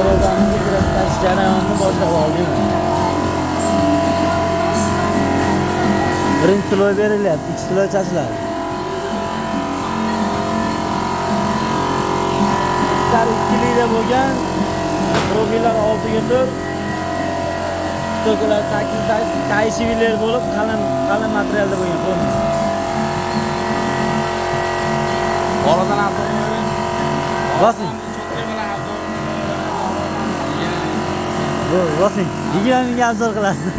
darvozamizni kirash jarayonini boshlab oldik. Birinchi sloy berilyapti, ikkinchi sloy chachiladi. Ichkari 2 litre bo'lgan profillar 6 stokalar 8 tayshiviler bo'lib qalin materialda bo'lgan qo'limiz. Oradan arzon. Bosing. Bosing. 20 mingga arzon qilasiz.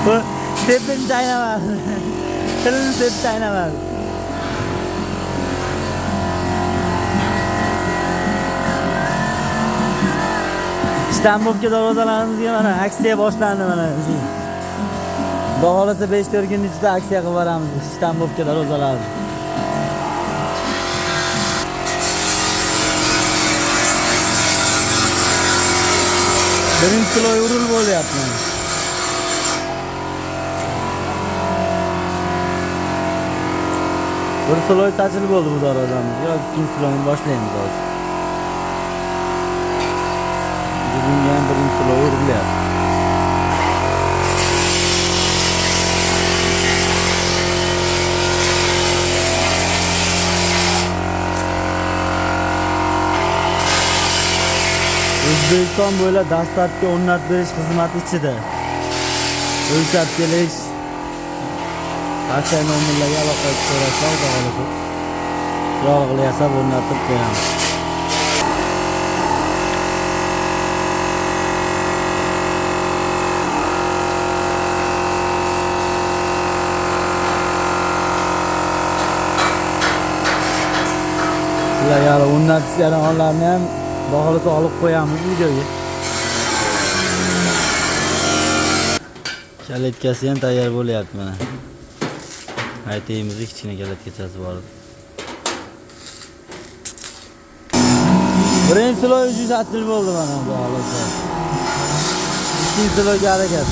Bu tepin chaynamadi. Tilni tep chaynamadi. İstanbul'ga darvozalarimizga mana aksiya boshlandi mana. Xudo xolasa 5-4 kun ichida aksiya qilib boramiz İstanbul'ga darvozalarimiz. Birinchi sloy urul bo'lyapti. Bir sloy tachil bo'ldi bu darvozamiz. Yo'q, ikkinchi sloyni boshlaymiz hozir. Bunga ham birinchi sloy urilyapti. O'zbekiston bo'ylab dastlabki o'rnatib berish xizmati ichida o'lchab kelish barcha nomerlarga aloqa so'rashlar davolashi yorug'li yasab o'rnatib qo'yamiz. Sizlar yana o'rnatish jarayonlarini ham baholaga olib qo'yamiz videoga. Kalitkasi ham tayyor bo'lyapti mana. Aytaymiz, kichkina kalitkachasi bor. Birinchi sloy 300 bo'ldi mana bu holatda. Ikkinchi sloyga harakat.